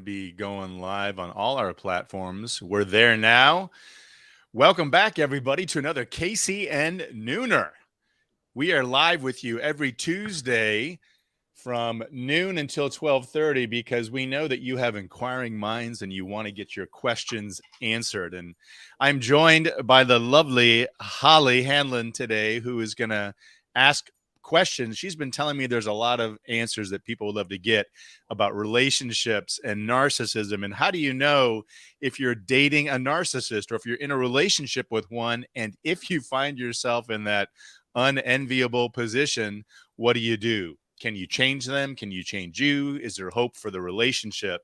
Be going live on all our platforms. We're there now. Welcome back, everybody, to another Casey and Nooner. We are live with you every Tuesday from noon until 12:30 because we know that you have inquiring minds and you want to get your questions answered. And I'm joined by the lovely Holly Hanlon today, who is going to ask questions. She's been telling me there's a lot of answers that people would love to get about relationships and narcissism. And how do you know if you're dating a narcissist or if you're in a relationship with one? And if you find yourself in that unenviable position, what do you do? Can you change them? Can you change you? Is there hope for the relationship?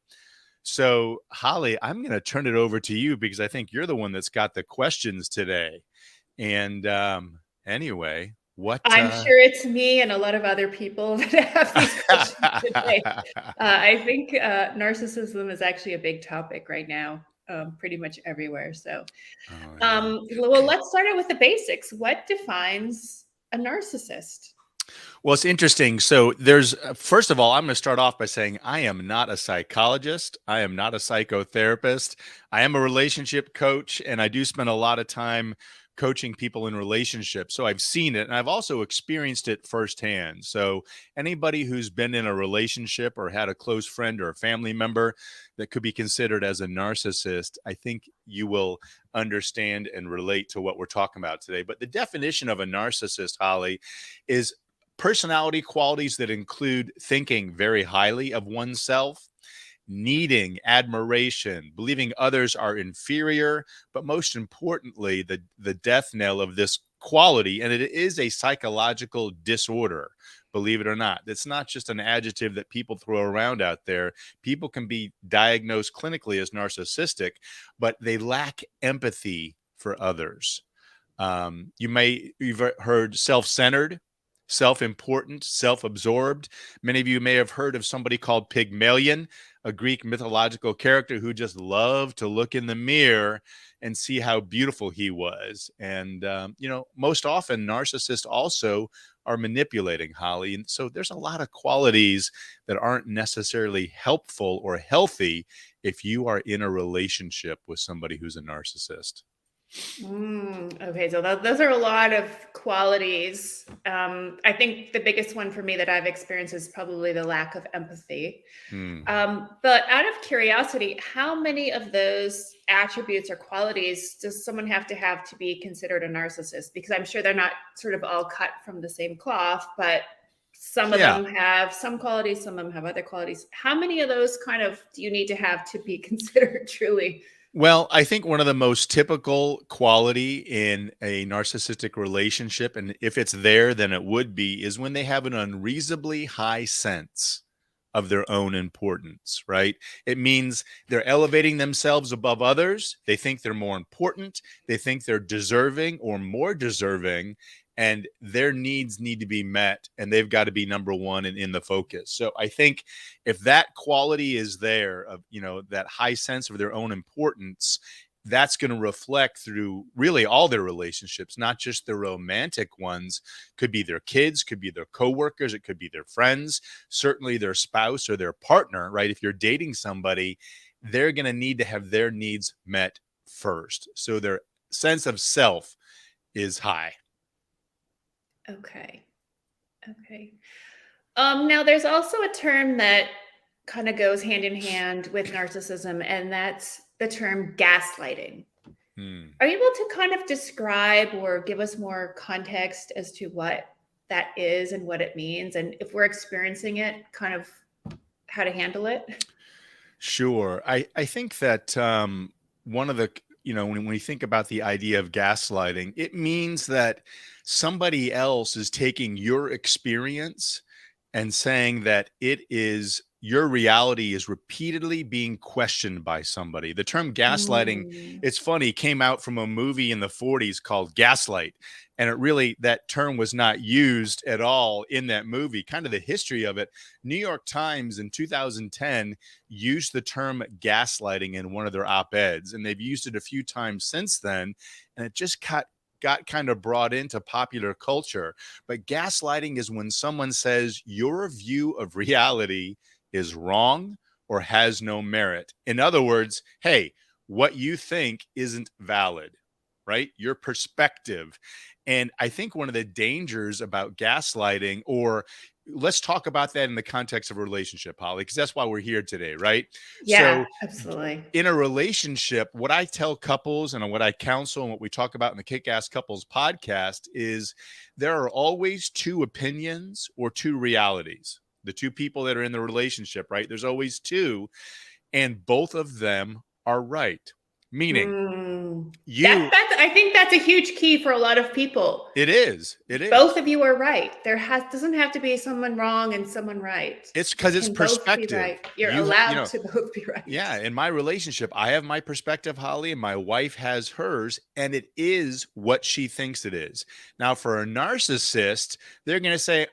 So, Holly, I'm going to turn it over to you because I think you're the one that's got the questions today. And anyway, what? I'm sure it's me and a lot of other people that have these questions today. I think narcissism is actually a big topic right now, pretty much everywhere. So, well, let's start out with the basics. What defines a narcissist? Well, it's interesting. So first of all, I'm going to start off by saying I am not a psychologist. I am not a psychotherapist. I am a relationship coach, and I do spend a lot of time coaching people in relationships. So I've seen it, and I've also experienced it firsthand. So anybody who's been in a relationship or had a close friend or a family member that could be considered as a narcissist, I think you will understand and relate to what we're talking about today. But the definition of a narcissist, Holly, is personality qualities that include thinking very highly of oneself, needing admiration, believing others are inferior, but most importantly, the death knell of this quality, and it is a psychological disorder, believe it or not. It's not just an adjective that people throw around out there. People can be diagnosed clinically as narcissistic, but they lack empathy for others. You've heard self-centered, self-important, self-absorbed. Many of you may have heard of somebody called Pygmalion, a Greek mythological character who just loved to look in the mirror and see how beautiful he was. And, most often narcissists also are manipulating, Holly. And so there's a lot of qualities that aren't necessarily helpful or healthy if you are in a relationship with somebody who's a narcissist. Okay, so those are a lot of qualities. I think the biggest one for me that I've experienced is probably the lack of empathy. But out of curiosity, how many of those attributes or qualities does someone have to be considered a narcissist? Because I'm sure they're not sort of all cut from the same cloth, but some of them have some qualities, some of them have other qualities. How many of those kind of do you need to have to be considered truly? Well, I think one of the most typical quality in a narcissistic relationship, and if it's there, then it would be, is when they have an unreasonably high sense of their own importance, right? It means they're elevating themselves above others. They think they're more important. They think they're deserving or more deserving, and their needs need to be met, and they've got to be number one and in the focus. So I think if that quality is there of, that high sense of their own importance, that's going to reflect through really all their relationships, not just the romantic ones. Could be their kids, could be their coworkers, it could be their friends, certainly their spouse or their partner, right? If you're dating somebody, they're going to need to have their needs met first. So their sense of self is high. Okay. Now there's also a term that kind of goes hand in hand with narcissism, and that's the term gaslighting. Are you able to kind of describe or give us more context as to what that is and what it means, and if we're experiencing it, kind of how to handle it? Sure. I think that one of the, when we think about the idea of gaslighting, it means that somebody else is taking your experience and saying that your reality is repeatedly being questioned by somebody. The term gaslighting, it's funny, came out from a movie in the 40s called Gaslight. And that term was not used at all in that movie. Kind of the history of it. New York Times in 2010 used the term gaslighting in one of their op-eds, and they've used it a few times since then. And it just got kind of brought into popular culture. But gaslighting is when someone says your view of reality is wrong or has no merit. In other words, hey, what you think isn't valid, right? Your perspective. And I think one of the dangers about gaslighting, or let's talk about that in the context of a relationship, Holly, because that's why we're here today, right? Yeah, So absolutely. in a relationship, what I tell couples and what I counsel and what we talk about in the Kick Ass Couples podcast is there are always two opinions or two realities. The two people that are in the relationship, right? There's always two, and both of them are right. Meaning, Mm. you, I think that's a huge key for a lot of people. it is, it Both is. of you are right. Doesn't have to be someone wrong and someone right. It's You because it's can both be perspective. right. You're allowed You to both be right. Yeah, in my relationship, I have my perspective, Holly, and my wife has hers, and it is what she thinks it is. Now, for a narcissist, they're going to say,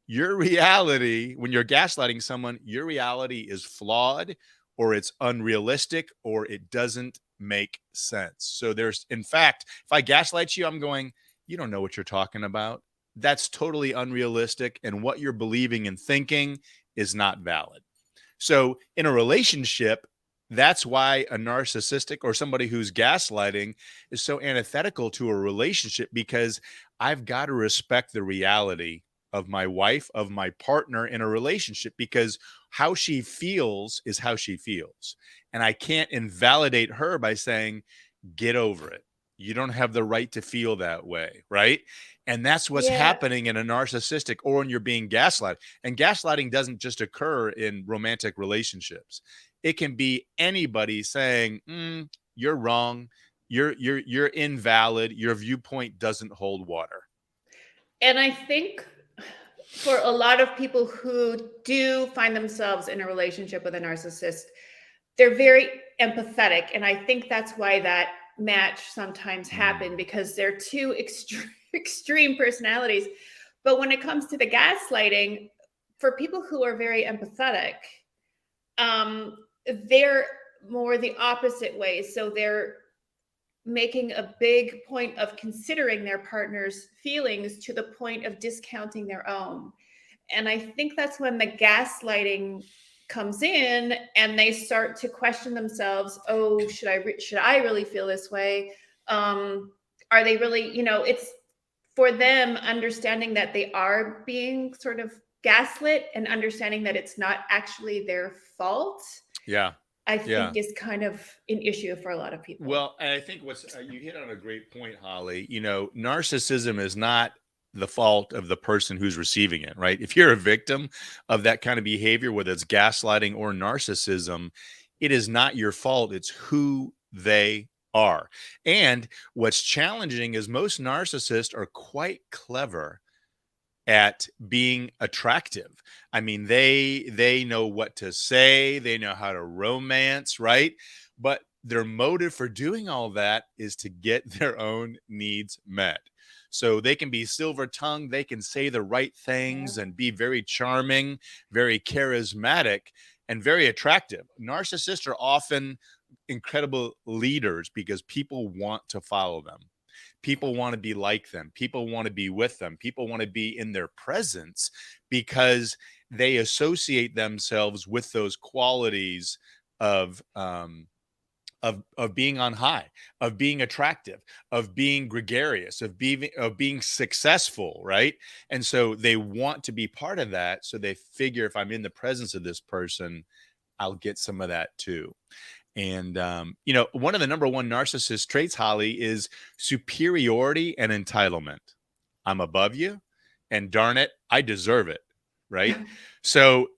your reality, when you're gaslighting someone, your reality is flawed, or it's unrealistic, or it doesn't make sense. So in fact, if I gaslight you, I'm going, you don't know what you're talking about. That's totally unrealistic, and what you're believing and thinking is not valid. So in a relationship, that's why a narcissistic or somebody who's gaslighting is so antithetical to a relationship, because I've got to respect the reality of my wife, of my partner in a relationship, because how she feels is how she feels. And I can't invalidate her by saying, get over it. You don't have the right to feel that way, right? And that's what's Yeah. happening in a narcissistic, or when you're being gaslighted. And gaslighting doesn't just occur in romantic relationships. It can be anybody saying, you're wrong, you're invalid, your viewpoint doesn't hold water. And I think for a lot of people who do find themselves in a relationship with a narcissist, they're very empathetic. And I think that's why that match sometimes happen, because they're two extreme personalities. But when it comes to the gaslighting, for people who are very empathetic, they're more the opposite way. So they're making a big point of considering their partner's feelings to the point of discounting their own. And I think that's when the gaslighting comes in, and they start to question themselves. Oh, should I really feel this way? Are they really, it's for them understanding that they are being sort of gaslit, and understanding that it's not actually their fault. Yeah. I think is kind of an issue for a lot of people. Well, and I think you hit on a great point, Holly. Narcissism is not the fault of the person who's receiving it, right? If you're a victim of that kind of behavior, whether it's gaslighting or narcissism, it is not your fault. It's who they are. And what's challenging is most narcissists are quite clever at being attractive. I mean, they know what to say, they know how to romance, right? But their motive for doing all that is to get their own needs met. So they can be silver tongued, they can say the right things and be very charming, very charismatic, and very attractive. Narcissists are often incredible leaders because people want to follow them. People want to be like them. People want to be with them. People want to be in their presence because they associate themselves with those qualities of being on high, of being attractive, of being gregarious, of being successful, right? And so they want to be part of that. So they figure, if I'm in the presence of this person, I'll get some of that too. And one of the number one narcissist traits, Holly, is superiority and entitlement. I'm above you, and darn it, I deserve it, right? So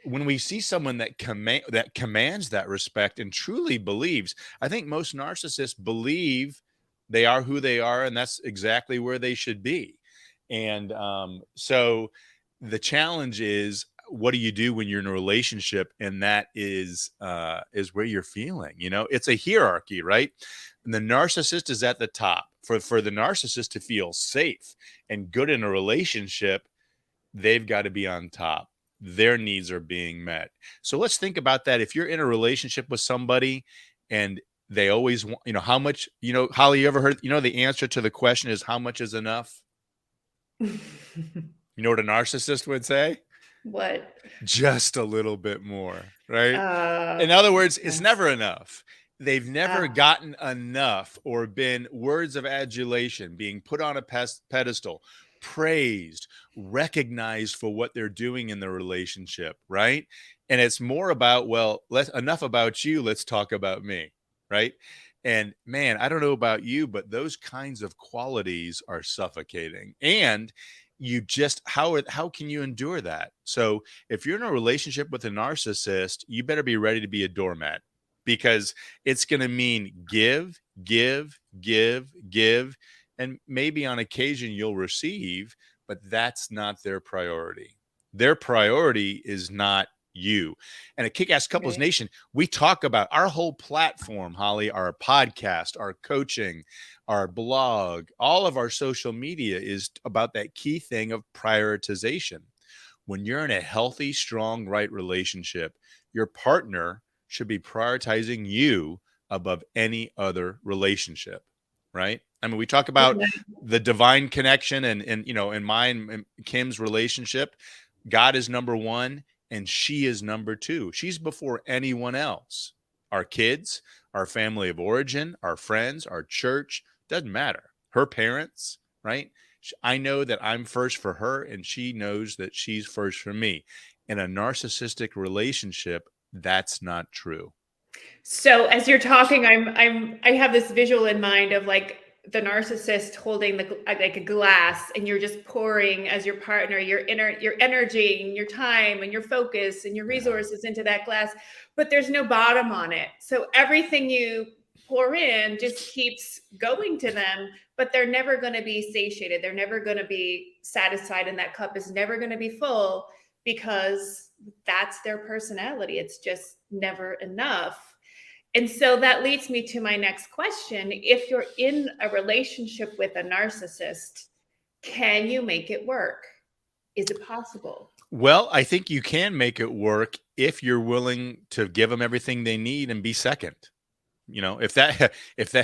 when we see someone that commands that respect and truly believes, I think most narcissists believe they are who they are, and that's exactly where they should be. And so the challenge is, what do you do when you're in a relationship and that is where you're feeling? It's a hierarchy, right? And the narcissist is at the top. For the narcissist to feel safe and good in a relationship, they've got to be on top. Their needs are being met. So let's think about that. If you're in a relationship with somebody and they always want, how much, Holly, you ever heard, the answer to the question is, how much is enough? You know what a narcissist would say? What? Just a little bit more, right? In other Makes words, it's sense. never enough. They've never Ah, gotten enough or been words of adulation, being put on a pedestal, praised, recognized for what they're doing in the relationship, right? And it's more about, well, let's enough about you, let's talk about me, right? And man, I don't know about you, but those kinds of qualities are suffocating. And you just how can you endure that? So if you're in a relationship with a narcissist, you better be ready to be a doormat because it's going to mean give, give, give, give, and maybe on occasion you'll receive, but that's not their priority. Their priority is not you. And at Kick Ass Couples right. Nation, we talk about our whole platform, Holly, our podcast, our coaching, our blog, all of our social media is about that key thing of prioritization. When you're in a healthy, strong, right relationship, your partner should be prioritizing you above any other relationship, right? I mean, we talk about Okay. the divine connection and in mine and Kim's relationship, God is number one and she is number two. She's before anyone else. Our kids, our family of origin, our friends, our church, doesn't matter. Her parents, right? I know that I'm first for her and she knows that she's first for me. In a narcissistic relationship, that's not true. So as you're talking, I have this visual in mind of like the narcissist holding like a glass, and you're just pouring as your partner your energy and your time and your focus and your Yeah. resources into that glass, but there's no bottom on it. So everything you pour in just keeps going to them, but they're never going to be satiated. They're never going to be satisfied, and that cup is never going to be full because that's their personality. It's just never enough. And so that leads me to my next question. If you're in a relationship with a narcissist, can you make it work? Is it possible? Well, I think you can make it work if you're willing to give them everything they need and be second. If that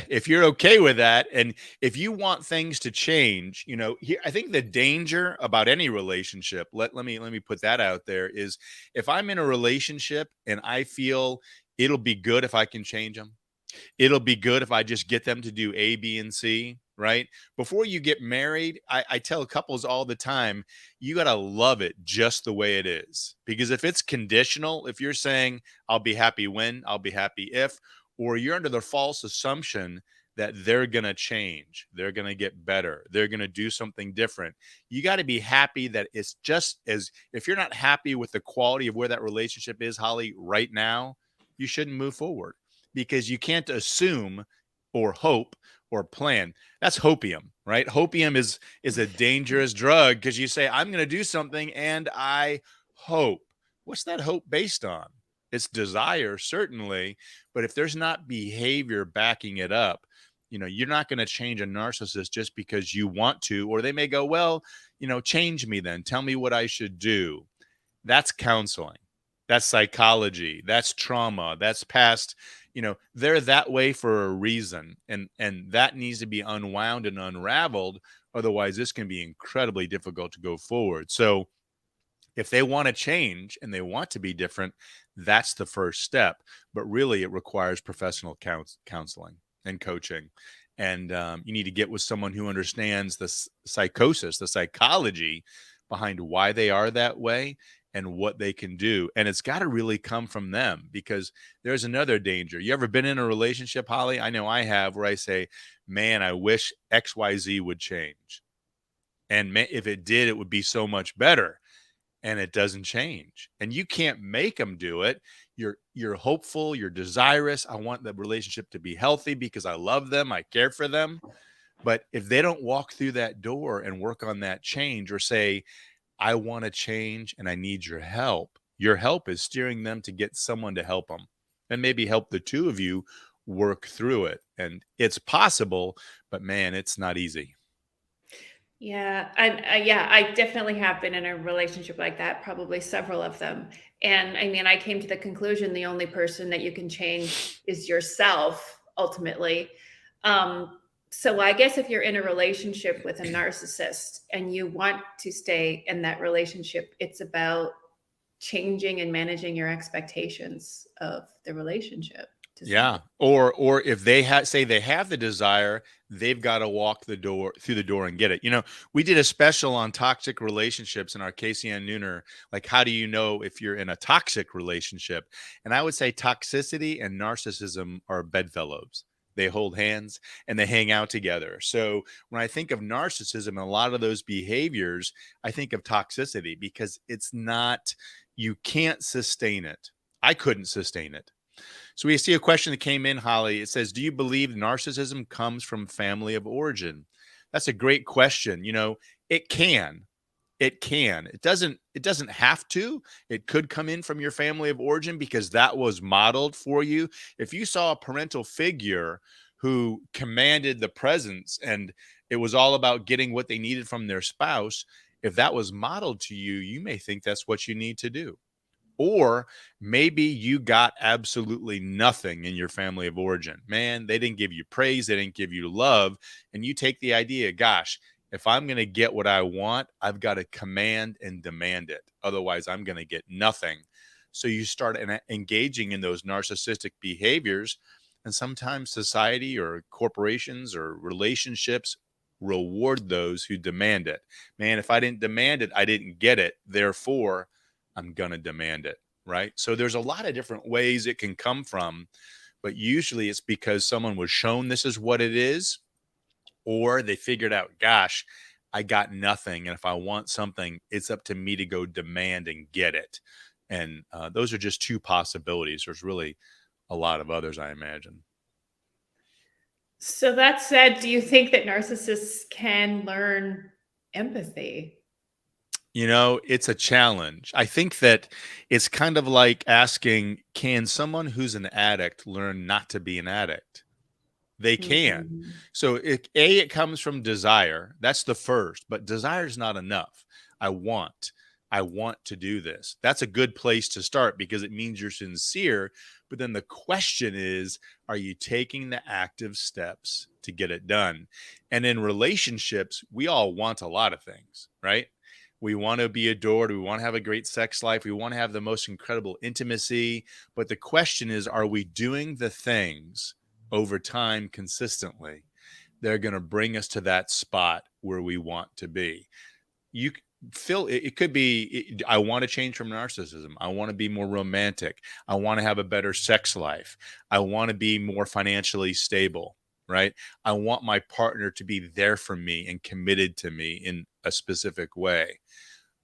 if you're okay with that and if you want things to change, here I think the danger about any relationship, let me put that out there, is if I'm in a relationship and I feel it'll be good if I can change them, it'll be good if I just get them to do A, B, and C, right? Before you get married, I tell couples all the time, you got to love it just the way it is. Because if it's conditional, if you're saying, I'll be happy when, I'll be happy if, or you're under the false assumption that they're going to change, they're going to get better, they're going to do something different. You got to be happy that it's just as if you're not happy with the quality of where that relationship is, Holly, right now, you shouldn't move forward because you can't assume or hope or plan. That's hopium, right? Hopium is a dangerous drug because you say, I'm going to do something and I hope. What's that hope based on? It's desire, certainly, but if there's not behavior backing it up, you're not going to change a narcissist just because you want to, or they may go, well, change me then. Tell me what I should do. That's counseling. That's psychology. That's trauma. That's past, they're that way for a reason. And that needs to be unwound and unraveled. Otherwise, this can be incredibly difficult to go forward. So if they want to change and they want to be different, that's the first step. But really, it requires professional counseling and coaching. And you need to get with someone who understands the psychosis, the psychology behind why they are that way and what they can do. And it's got to really come from them because there's another danger. You ever been in a relationship, Holly? I know I have, where I say, man, I wish XYZ would change. And if it did, it would be so much better, and it doesn't change, and you can't make them do it. You're hopeful, you're desirous. I want the relationship to be healthy because I love them, I care for them. But if they don't walk through that door and work on that change or say, I want to change and I need your help is steering them to get someone to help them and maybe help the two of you work through it. And it's possible, but man, it's not easy. Yeah, and yeah, I definitely have been in a relationship like that, probably several of them. And I mean, I came to the conclusion the only person that you can change is yourself ultimately. So I guess if you're in a relationship with a narcissist and you want to stay in that relationship, it's about changing and managing your expectations of the relationship to some Yeah. degree. Or if they say they have the desire, they've got to walk the door through the door and get it. We did a special on toxic relationships in our Casey and Nooner, like how do you know if you're in a toxic relationship? And I would say toxicity and narcissism are bedfellows. They hold hands and they hang out together. So when I think of narcissism and a lot of those behaviors, I think of toxicity because you can't sustain it. I couldn't sustain it. So we see a question that came in, Holly. It says, do you believe narcissism comes from family of origin? That's a great question. It can. It can. It doesn't have to. It could come in from your family of origin because that was modeled for you. If you saw a parental figure who commanded the presence and it was all about getting what they needed from their spouse, if that was modeled to you, you may think that's what you need to do. Or maybe you got absolutely nothing in your family of origin. Man, they didn't give you praise, they didn't give you love. And you take the idea, gosh, if I'm going to get what I want, I've got to command and demand it. Otherwise, I'm going to get nothing. So you start engaging in those narcissistic behaviors. And sometimes society or corporations or relationships reward those who demand it. Man, if I didn't demand it, I didn't get it. Therefore, I'm going to demand it. Right. So there's a lot of different ways it can come from, but usually it's because someone was shown this is what it is, or they figured out, gosh, I got nothing. And if I want something, it's up to me to go demand and get it. And those are just two possibilities. There's really a lot of others, I imagine. So that said, do you think that narcissists can learn empathy? It's a challenge. I think that it's kind of like asking, can someone who's an addict learn not to be an addict? They can. Mhm. So it comes from desire. That's the first, but desire is not enough. I want. I want to do this. That's a good place to start because it means you're sincere. But then the question is, are you taking the active steps to get it done? And in relationships, we all want a lot of things, right? We want to be adored. We want to have a great sex life. We want to have the most incredible intimacy. But the question is, are we doing the things over time consistently? They're going to bring us to that spot where we want to be. You feel it could be, I want to change from narcissism. I want to be more romantic. I want to have a better sex life. I want to be more financially stable, right? I want my partner to be there for me and committed to me in a specific way.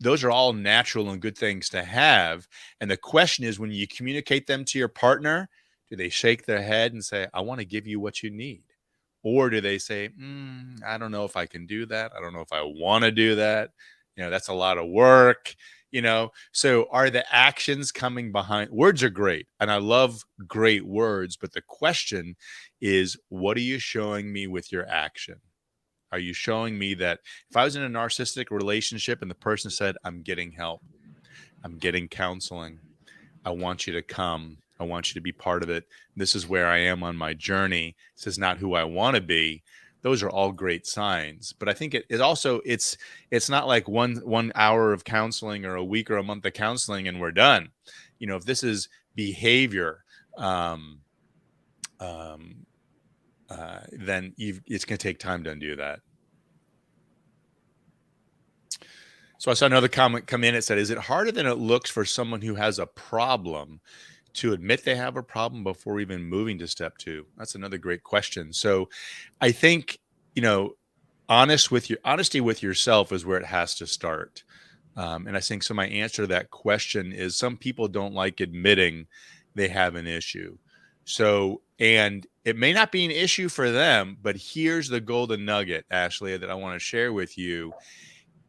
Those are all natural and good things to have. And the question is, when you communicate them to your partner, do they shake their head and say, I want to give you what you need? Or do they say, I don't know if I can do that. I don't know if I want to do that. That's a lot of work. So are the actions coming behind? Words are great. And I love great words. But the question is, what are you showing me with your action? Are you showing me that if I was in a narcissistic relationship and the person said, I'm getting help, I'm getting counseling, I want you to come, I want you to be part of it, this is where I am on my journey, this is not who I want to be. Those are all great signs. But I think it also it's not like one hour of counseling or a week or a month of counseling and we're done. If this is behavior, um, um, then it's going to take time to undo that. So I saw another comment come in. It said, is it harder than it looks for someone who has a problem to admit they have a problem before even moving to step two? That's another great question. So I think, honesty with yourself is where it has to start. And I think so my answer to that question is some people don't like admitting they have an issue. So, and it may not be an issue for them, but here's the golden nugget, Ashley, that I want to share with you.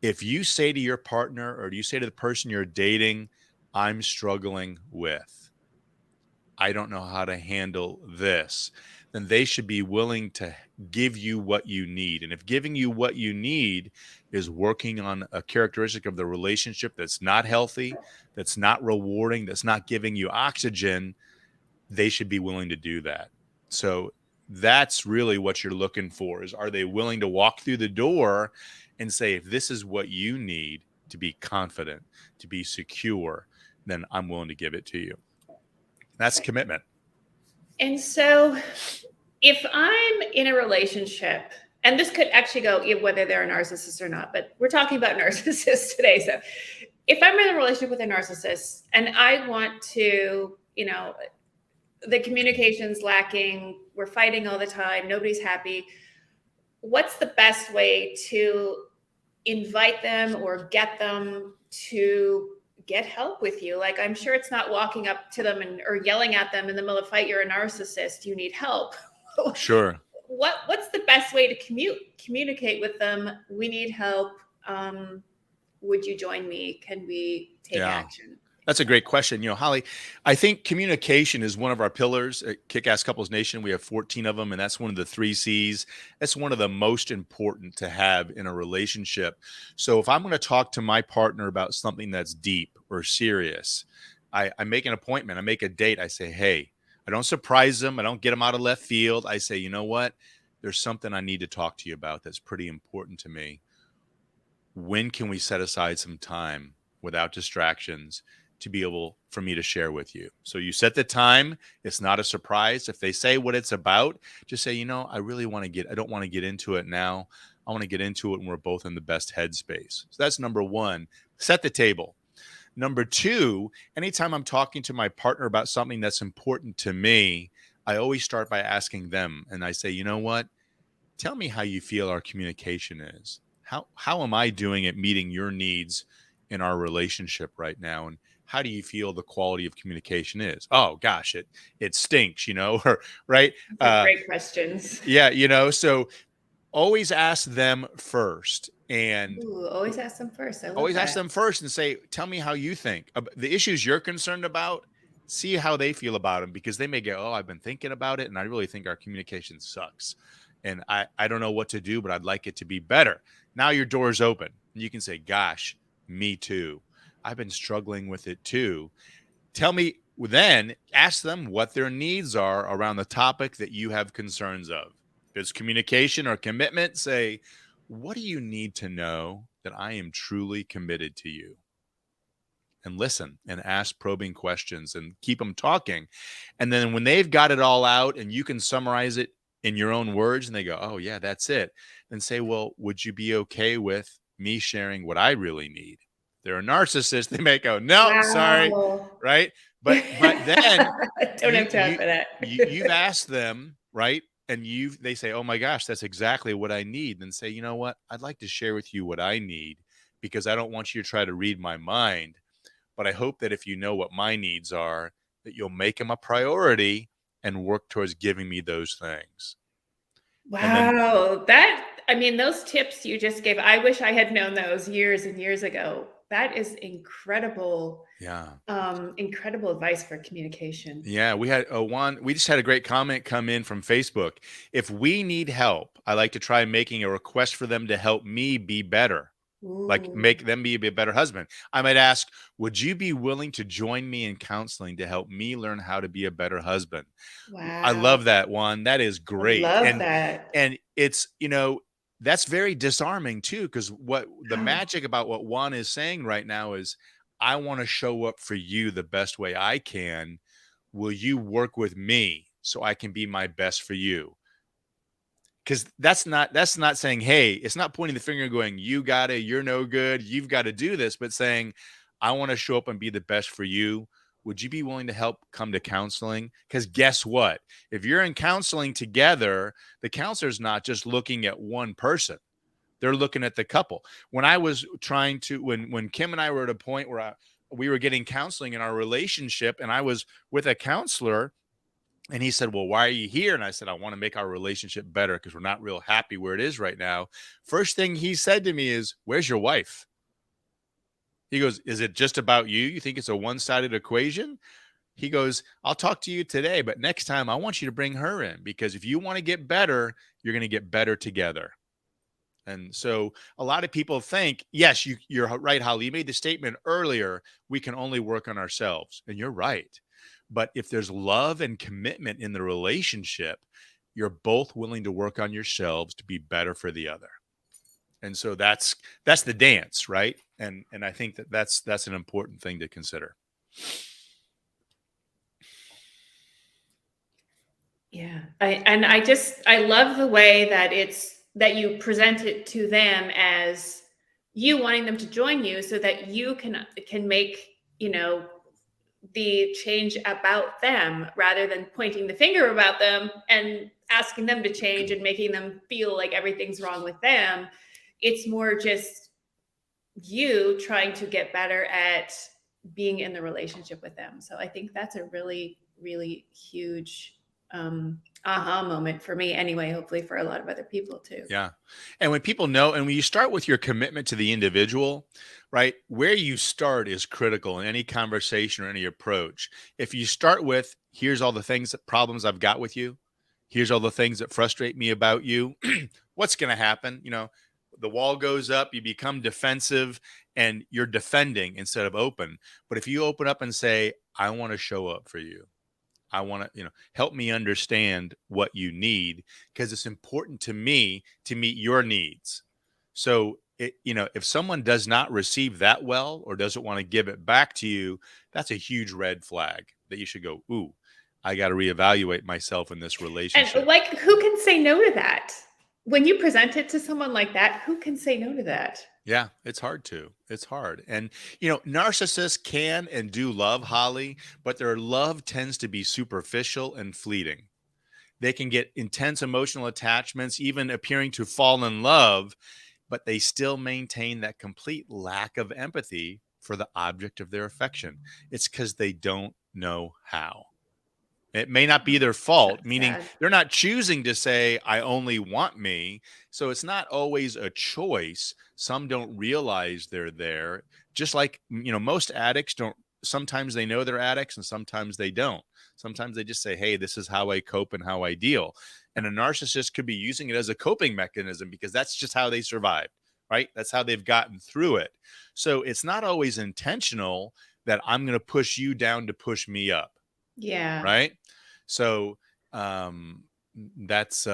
If you say to your partner or do you say to the person you're dating, I'm struggling with, I don't know how to handle this, then they should be willing to give you what you need. And if giving you what you need is working on a characteristic of the relationship that's not healthy, that's not rewarding, that's not giving you oxygen, they should be willing to do that. So that's really what you're looking for is, are they willing to walk through the door and say, if this is what you need to be confident, to be secure, then I'm willing to give it to you. That's commitment. And so if I'm in a relationship, and this could actually go whether they're a narcissist or not, but we're talking about narcissists today. So if I'm in a relationship with a narcissist and I want to, the communication's lacking, we're fighting all the time, nobody's happy, what's the best way to invite them or get them to get help with you? Like, I'm sure it's not walking up to them or yelling at them in the middle of a fight, you're a narcissist, you need help. Sure. What's the best way to communicate with them? We need help. Would you join me? Can we take action? That's a great question. Holly, I think communication is one of our pillars at Kick-Ass Couples Nation. We have 14 of them, and that's one of the 3 C's. That's one of the most important to have in a relationship. So if I'm going to talk to my partner about something that's deep or serious, I make an appointment. I make a date. I say, hey, I don't surprise them. I don't get them out of left field. I say, you know what? There's something I need to talk to you about that's pretty important to me. When can we set aside some time without distractions to be able for me to share with you? So you set the time. It's not a surprise. If they say what it's about, just say, I don't want to get into it now. I want to get into it when we're both in the best headspace. So that's number 1, set the table. Number 2, anytime I'm talking to my partner about something that's important to me, I always start by asking them. And I say, you know what? Tell me how you feel our communication is. How am I doing at meeting your needs in our relationship right now? And how do you feel the quality of communication is? Oh gosh, it stinks, or right. Great questions. Yeah. So always ask them first, and always ask them first. Ask them first and say, tell me how you think the issues you're concerned about. See how they feel about them, because they may go, oh, I've been thinking about it, and I really think our communication sucks. And I don't know what to do, but I'd like it to be better. Now your door's open. You can say, gosh, me too. I've been struggling with it too. Tell me, then ask them what their needs are around the topic that you have concerns of. If it's communication or commitment, say, what do you need to know that I am truly committed to you? And listen and ask probing questions and keep them talking. And then when they've got it all out and you can summarize it in your own words and they go, oh yeah, that's it. Then say, well, would you be okay with me sharing what I really need? They're a narcissist. They may go, no, wow. Sorry. Right. But then don't have time for that. You've asked them, right? And they say, oh my gosh, that's exactly what I need. Then say, you know what? I'd like to share with you what I need, because I don't want you to try to read my mind. But I hope that if you know what my needs are, that you'll make them a priority and work towards giving me those things. Wow. Those tips you just gave, I wish I had known those years and years ago. That is incredible. Yeah. Incredible advice for communication. Yeah. We just had a great comment come in from Facebook. If we need help, I like to try making a request for them to help me be better. Ooh. Like make them be a better husband. I might ask, would you be willing to join me in counseling to help me learn how to be a better husband? Wow. I love that one. That is great. I love that. And it's, that's very disarming too, because what the magic about what Juan is saying right now is, I want to show up for you the best way I can. Will you work with me so I can be my best for you? Because that's not saying, hey, it's not pointing the finger and going, you're no good, you've got to do this, but saying, I want to show up and be the best for you. Would you be willing to help come to counseling? Because guess what? If you're in counseling together, the counselor's not just looking at one person. They're looking at the couple. When I was trying to, when Kim and I were at a point where we were getting counseling in our relationship, and I was with a counselor, and he said, well, why are you here? And I said, I want to make our relationship better because we're not real happy where it is right now. First thing he said to me is, where's your wife? He goes, is it just about you? You think it's a one-sided equation? He goes, I'll talk to you today, but next time I want you to bring her in, because if you want to get better, you're going to get better together. And so a lot of people think, yes, you're right, Holly. You made the statement earlier, we can only work on ourselves. And you're right. But if there's love and commitment in the relationship, you're both willing to work on yourselves to be better for the other. And so that's the dance, right? And I think that's an important thing to consider. Yeah. I love the way that that you present it to them as you wanting them to join you so that you can make, the change about them rather than pointing the finger about them and asking them to change and making them feel like everything's wrong with them. It's more just you trying to get better at being in the relationship with them. So I think that's a really, really huge aha moment for me anyway, hopefully for a lot of other people too. Yeah. And when people know, and when you start with your commitment to the individual, right, where you start is critical in any conversation or any approach. If you start with, here's all the things, problems I've got with you, here's all the things that frustrate me about you, what's going to happen? The wall goes up, you become defensive, and you're defending instead of open. But if you open up and say, I want to show up for you, I want to, help me understand what you need, because it's important to me to meet your needs. So, if someone does not receive that well or doesn't want to give it back to you, that's a huge red flag that you should go, ooh, I got to reevaluate myself in this And relationship. like, who can say no to that? When you present it to someone like that, who can say no to that? Yeah, it's hard to. It's hard. And, narcissists can and do love, Holly, but their love tends to be superficial and fleeting. They can get intense emotional attachments, even appearing to fall in love, but they still maintain that complete lack of empathy for the object of their affection. It's because they don't know how. It may not be their fault, That's meaning sad. they're not choosing to say, I only want me. So it's not always a choice. Some don't realize they're there. Just like, most addicts don't, sometimes they know they're addicts and sometimes they don't. Sometimes they just say, hey, this is how I cope and how I deal. And a narcissist could be using it as a coping mechanism because that's just how they survived, right? That's how they've gotten through it. So it's not always intentional that I'm going to push you down to push me up, Yeah. right? So that's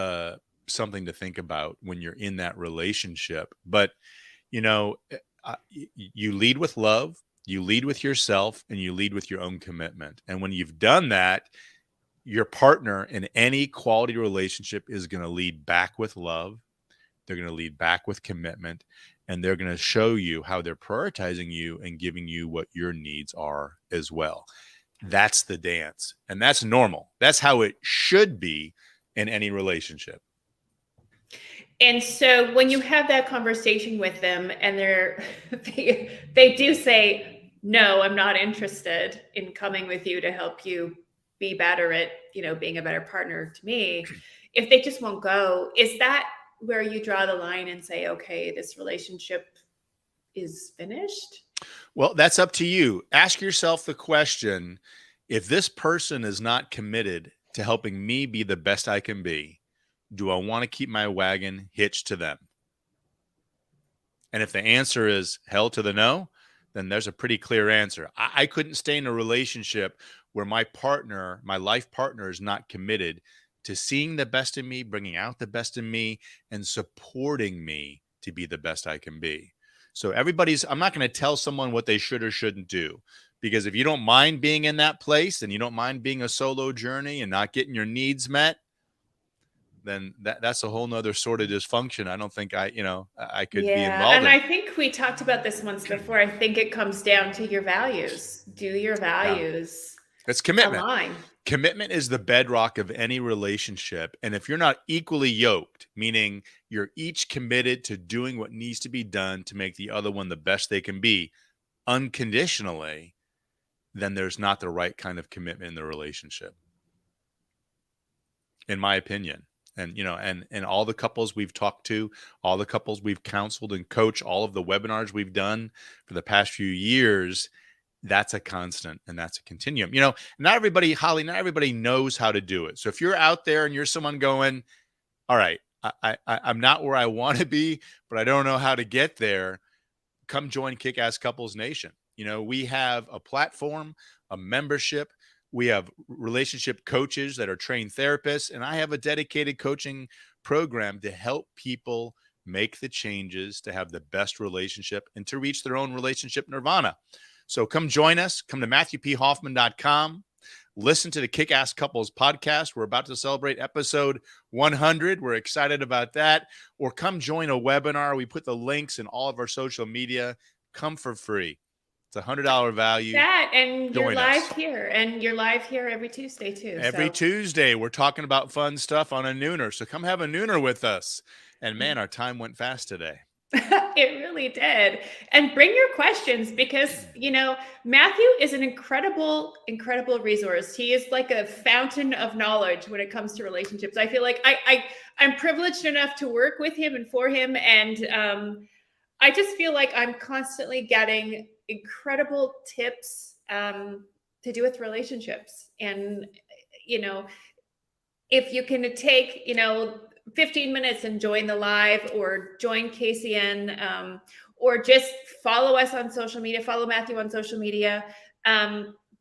something to think about when you're in that relationship. But you lead with love, you lead with yourself, and you lead with your own commitment. And when you've done that, your partner in any quality relationship is going to lead back with love. They're going to lead back with commitment, and they're going to show you how they're prioritizing you and giving you what your needs are as well. That's the dance, and that's normal. That's how it should be in any relationship. And so when you have that conversation with them and they do say, no, I'm not interested in coming with you to help you be better at, being a better partner to me. If they just won't go, is that where you draw the line and say, okay, this relationship is finished? Well, that's up to you. Ask yourself the question, if this person is not committed to helping me be the best I can be, do I want to keep my wagon hitched to them? And if the answer is hell to the no, then there's a pretty clear answer. I couldn't stay in a relationship where my partner, my life partner, is not committed to seeing the best in me, bringing out the best in me, and supporting me to be the best I can be. So I'm not going to tell someone what they should or shouldn't do, because if you don't mind being in that place and you don't mind being a solo journey and not getting your needs met, then that's a whole nother sort of dysfunction. I don't think I could be Yeah. involved And in. I think we talked about this once before. I think it comes down to your values. Do your Yeah. values It's commitment. align? Commitment is the bedrock of any relationship. And if you're not equally yoked, meaning you're each committed to doing what needs to be done to make the other one the best they can be unconditionally, then there's not the right kind of commitment in the relationship, in my opinion. And and all the couples we've talked to, all the couples we've counseled and coached, all of the webinars we've done for the past few years, that's a constant and that's a continuum. Not everybody, Holly, not everybody knows how to do it. So if you're out there and you're someone going, all right, I'm not where I want to be, but I don't know how to get there, come join Kick-Ass Couples Nation. We have a platform, a membership. We have relationship coaches that are trained therapists, and I have a dedicated coaching program to help people make the changes to have the best relationship and to reach their own relationship nirvana. So come join us. Come to MatthewPHoffman.com. Listen to the Kick-Ass Couples podcast. We're about to celebrate episode 100. We're excited about that. Or come join a webinar. We put the links in all of our social media. Come for free. It's $100 value. That, and you're live us. here, and you're live here every Tuesday too. Every Tuesday, we're talking about fun stuff on a nooner. So come have a nooner with us. And man, our time went fast today. It really did. And bring your questions, because, Matthew is an incredible, incredible resource. He is like a fountain of knowledge when it comes to relationships. I feel like I'm privileged enough to work with him and for him. And I just feel like I'm constantly getting incredible tips to do with relationships. And, if you can take, 15 minutes and join the live, or join KCN, or just follow us on social media, follow Matthew on social media.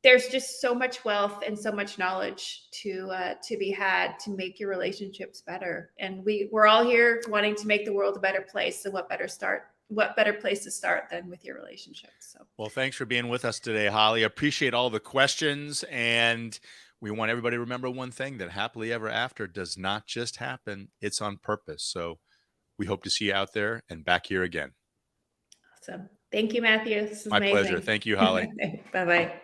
There's just so much wealth and so much knowledge to be had to make your relationships better. And we're all here wanting to make the world a better place. So what better place to start than with your relationships? So, well, thanks for being with us today, Holly. Appreciate all the questions, and we want everybody to remember one thing, that happily ever after does not just happen. It's on purpose. So we hope to see you out there and back here again. Awesome. Thank you, Matthew. This is my amazing. pleasure. Thank you, Holly. Bye-bye.